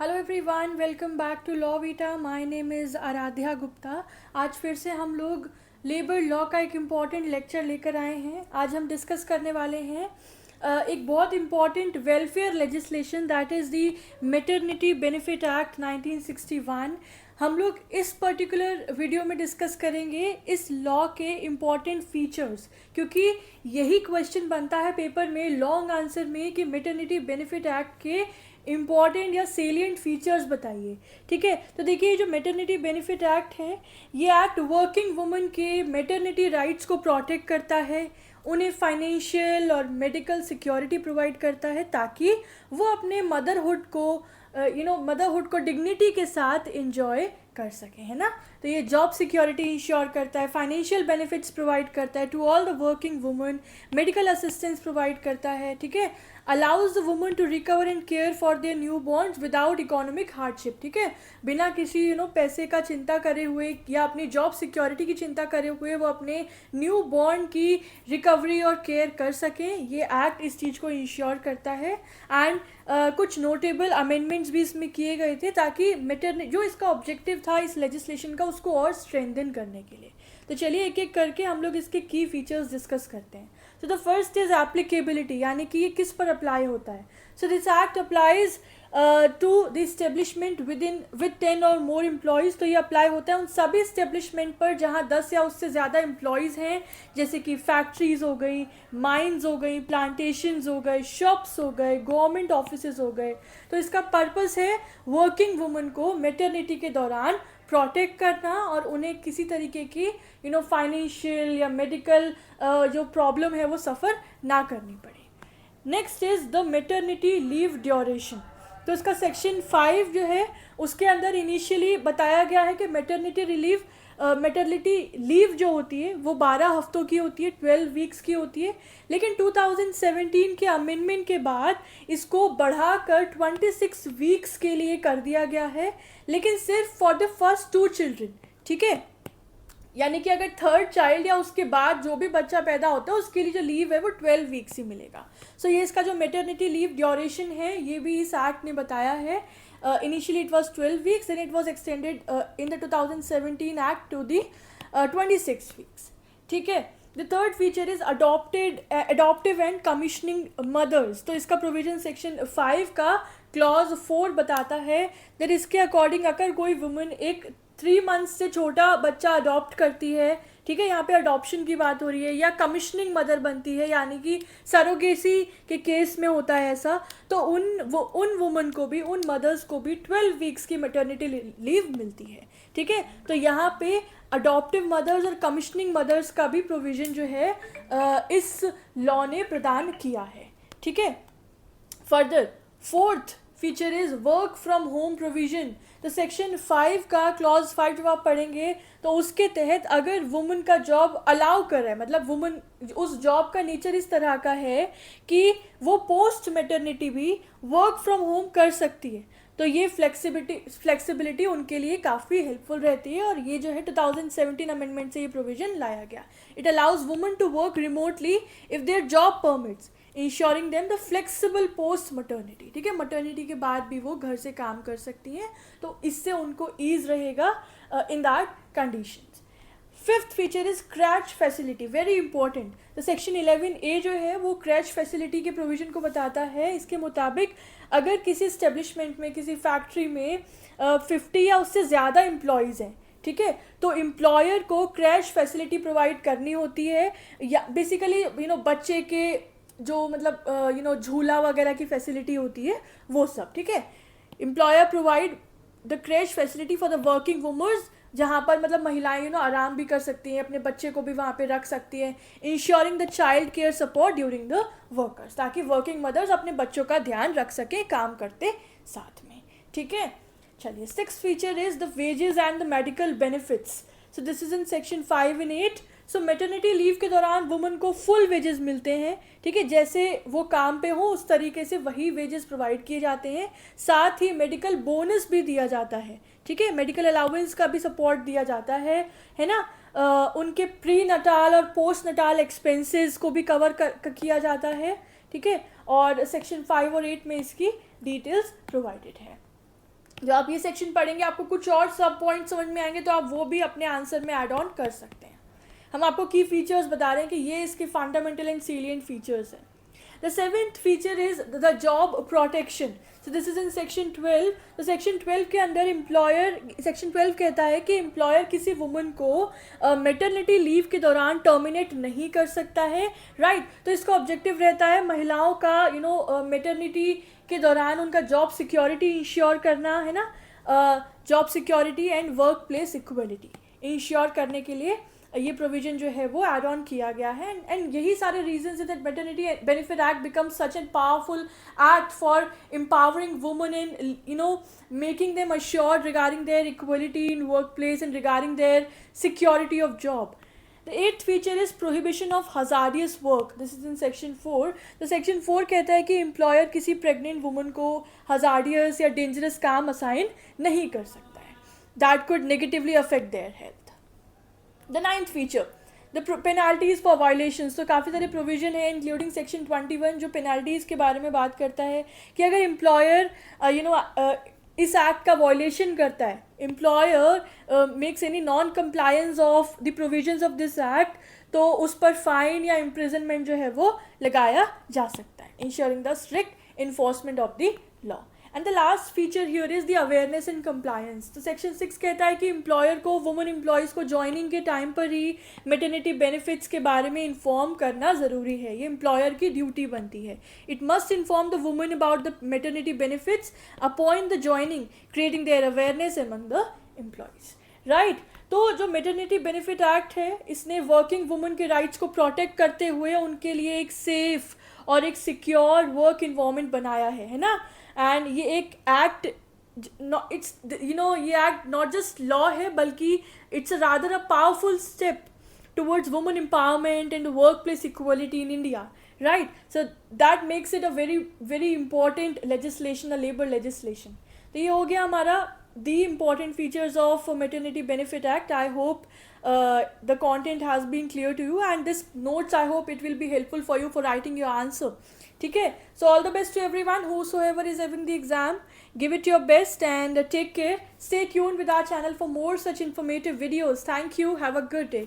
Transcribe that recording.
Hello everyone, welcome back to law Veeta. My name is Aaradhya Gupta. आज फिर से हम लोग लेबर लॉ का एक इम्पॉर्टेंट लेक्चर लेकर आए हैं। आज हम डिस्कस करने वाले हैं एक बहुत important welfare legislation, that is the maternity benefit act 1961। हम लोग इस पर्टिकुलर वीडियो में डिस्कस करेंगे इस लॉ के इम्पॉर्टेंट फीचर्स, क्योंकि यही क्वेश्चन बनता है पेपर में लॉन्ग आंसर में कि मैटरनिटी बेनिफिट एक्ट के इम्पॉर्टेंट या सेलिएंट फीचर्स बताइए। ठीक है, तो देखिए ये जो मैटरनिटी बेनिफिट एक्ट है, ये एक्ट वर्किंग वुमन के मैटरनिटी राइट्स को प्रोटेक्ट करता है, उन्हें फाइनेंशियल और मेडिकल सिक्योरिटी प्रोवाइड करता है ताकि वो अपने मदरहुड को डिग्निटी के साथ इंजॉय कर सकें, है ना। तो ये जॉब सिक्योरिटी इंश्योर करता है, फाइनेंशियल बेनिफिट्स प्रोवाइड करता है to all the working woman, medical assistance provide करता है, ठीक है। Allows the woman to recover and care for their newborns without economic hardship, ठीक है। बिना किसी पैसे का चिंता करे हुए या अपनी जॉब सिक्योरिटी की चिंता करे हुए वो अपने न्यू बॉर्न की रिकवरी और केयर कर सकें। ये एक्ट इस चीज़ को इंश्योर करता है। एंड कुछ नोटेबल अमेंडमेंट्स भी इसमें किए गए थे ताकि जो इसका ऑब्जेक्टिव था इस लेजिस्लेशन का, उसको और स्ट्रेंथन करने के लिए। तो चलिए एक एक करके हम लोग इसके की फीचर्स डिस्कस करते हैं। तो द फर्स्ट इज एप्लीकेबिलिटी, यानी कि ये किस पर अप्लाई होता है। So this act applies to the establishment with 10 और मोर एम्प्लॉयज़। तो ये अप्लाई होता है उन सभी इस्टेब्लिशमेंट पर जहाँ 10 या उससे ज़्यादा एम्प्लॉयज़ हैं, जैसे कि फैक्ट्रीज़ हो गई, माइंस हो गई, प्लांटेशंस हो गए, शॉप्स हो गए, गवर्नमेंट ऑफिसेज हो गए। तो इसका पर्पस है वर्किंग वुमन को मैटरनिटी के दौरान प्रोटेक्ट करना और उन्हें किसी तरीके की फाइनेंशियल या मेडिकल जो प्रॉब्लम है वो सफ़र ना करनी पड़े। Next is the maternity leave duration. तो इसका सेक्शन 5 जो है उसके अंदर इनिशियली बताया गया है कि मैटरनिटी लीव जो होती है वो 12 हफ्तों की होती है, 12 वीक्स की होती है। लेकिन 2017 के अमेंडमेंट के बाद इसको बढ़ाकर 26 वीक्स के लिए कर दिया गया है, लेकिन सिर्फ फॉर द फर्स्ट 2 चिल्ड्रन, ठीक है। यानी कि अगर थर्ड चाइल्ड या उसके बाद जो भी बच्चा पैदा होता है उसके लिए जो लीव है वो 12 वीक्स ही मिलेगा। सो ये इसका जो मैटरनिटी लीव ड्यूरेशन है ये भी इस एक्ट ने बताया है। Initially it was 12 weeks, then it was extended in the 2017 act to the 26 weeks, ठीक है। The third feature is adoptive and commissioning mothers. तो इसका प्रोविजन सेक्शन 5 का क्लॉज 4 बताता है दैट इसके अकॉर्डिंग अगर कोई वुमन एक 3 मंथ्स से छोटा बच्चा अडॉप्ट करती है, ठीक है, यहाँ पे अडॉप्शन की बात हो रही है, या कमिश्निंग मदर बनती है यानी कि सरोगेसी के केस में होता है ऐसा, तो उन वुमन को भी, उन मदर्स को भी 12 वीक्स की मैटरनिटी लीव मिलती है, ठीक है। तो यहाँ पे अडॉप्टिव मदर्स और कमिश्निंग मदर्स का भी प्रोविज़न जो है इस लॉ ने प्रदान किया है, ठीक है। Further fourth feature is work from home provision. तो सेक्शन 5 का क्लॉज 5 जब आप पढ़ेंगे तो उसके तहत अगर वुमन का जॉब अलाउ कर रहा है, मतलब वुमन उस जॉब का नेचर इस तरह का है कि वो पोस्ट मैटरनिटी भी वर्क फ्रॉम होम कर सकती है, तो ये फ्लेक्सिबिलिटी उनके लिए काफ़ी हेल्पफुल रहती है। और ये जो है 2017 अमेंडमेंट से ये प्रोविजन लाया गया। It allows woman to work remotely if their job permits, ensuring them the flexible post maternity, ठीक है। मटर्निटी के बाद भी वो घर से काम कर सकती हैं, तो इससे उनको ईज रहेगा in that conditions. Fifth feature is क्रैच facility, very important. तो सेक्शन 11A जो है वो क्रैच फैसिलिटी के प्रोविजन को बताता है। इसके मुताबिक अगर किसी इस्टेब्लिशमेंट में, किसी फैक्ट्री में 50 या उससे ज़्यादा एम्प्लॉयज़ हैं, ठीक है, तो एम्प्लॉयर को क्रैच फैसिलिटी प्रोवाइड करनी होती है, या बेसिकली बच्चे के जो मतलब झूला वगैरह की फैसिलिटी होती है वो सब, ठीक है। Employer provide the creche facility for the working womans, जहाँ पर मतलब महिलाएं आराम भी कर सकती हैं, अपने बच्चे को भी वहाँ पे रख सकती हैं। Ensuring the child care support during the workers, ताकि वर्किंग मदर्स अपने बच्चों का ध्यान रख सकें काम करते साथ में, ठीक है। चलिए, six feature is the wages and the medical benefits. So this is in section 5 and 8। So maternity leave के दौरान वुमन को फुल वेजेस मिलते हैं, ठीक है, जैसे वो काम पे हो उस तरीके से वही वेजेस प्रोवाइड किए जाते हैं। साथ ही मेडिकल बोनस भी दिया जाता है, ठीक है, मेडिकल अलाउंस का भी सपोर्ट दिया जाता है ना। उनके प्री नटाल और पोस्ट नटाल एक्सपेंसेस को भी कवर किया जाता है, ठीक है। और सेक्शन 5 और 8 में इसकी डिटेल्स प्रोवाइडेड है। जब आप ये सेक्शन पढ़ेंगे आपको कुछ और सब पॉइंट समझ में आएंगे तो आप वो भी अपने आंसर में ऐड ऑन कर सकते हैं. हम आपको की फीचर्स बता रहे हैं कि ये इसके फंडामेंटल एंड सीलियंट फीचर्स हैं. The seventh feature is the job protection. So this is in section 12. तो सेक्शन 12 के अंदर एम्प्लॉयर, सेक्शन 12 कहता है कि एम्प्लॉयर किसी वुमन को मेटर्निटी लीव के दौरान टर्मिनेट नहीं कर सकता है. राइट. तो इसका ऑब्जेक्टिव रहता है महिलाओं का मेटर्निटी के दौरान उनका जॉब सिक्योरिटी इंश्योर करना, है ना. Job security and work place equality ensure करने के लिए ये प्रोविजन जो है वो ऐड ऑन किया गया है. एंड यही सारे रीजंस है that maternity benefit act becomes such an powerful act for empowering women in making them assured regarding their equality in workplace and regarding their security of job. The eighth feature is prohibition of hazardous work. This is in section 4. तो section 4 कहता है कि employer किसी pregnant woman को hazardous या dangerous काम assign नहीं कर सकता है. That could negatively affect their health. The ninth feature, the penalties for violations. तो काफ़ी सारे प्रोविजन है इंक्लूडिंग सेक्शन 21 जो पेनल्टीज़ के बारे में बात करता है कि अगर एम्प्लॉयर इस एक्ट का वायलेशन करता है, employer makes any non compliance of the provisions of this act, तो उस पर फाइन या इम्प्रिजनमेंट जो है वो लगाया जा सकता है. Ensuring the strict enforcement of the law. And the last feature here is the awareness and compliance. तो सेक्शन 6 कहता है कि एम्प्लॉयर को वुमन एम्प्लॉयज़ को ज्वाइनिंग के टाइम पर ही मेटर्निटी बेनिफिट्स के बारे में इन्फॉर्म करना ज़रूरी है. ये एम्प्लॉयर की ड्यूटी बनती है. It must inform the woman about the maternity benefits upon the joining, creating their awareness among the employees. Right. तो जो मेटर्निटी बेनिफिट एक्ट है इसने वर्किंग वुमन के राइट्स को प्रोटेक्ट करते हुए उनके लिए एक सेफ और एक सिक्योर वर्क इन्वायरमेंट बनाया है ना. एंड ये एक एक्ट इट्स ये एक्ट नॉट जस्ट लॉ है बल्कि it's rather a powerful step towards woman empowerment and work place equality in India. Right. So that makes it a very very important legislation, a labour legislation. तो ये हो गया हमारा the important features of maternity benefit act. I hope the content has been clear to you, and this notes I hope it will be helpful for you for writing your answer. ठीक है. So all the best to everyone whosoever is having the exam. Give it your best and take care. Stay tuned with our channel for more such informative videos. Thank you. Have a good day.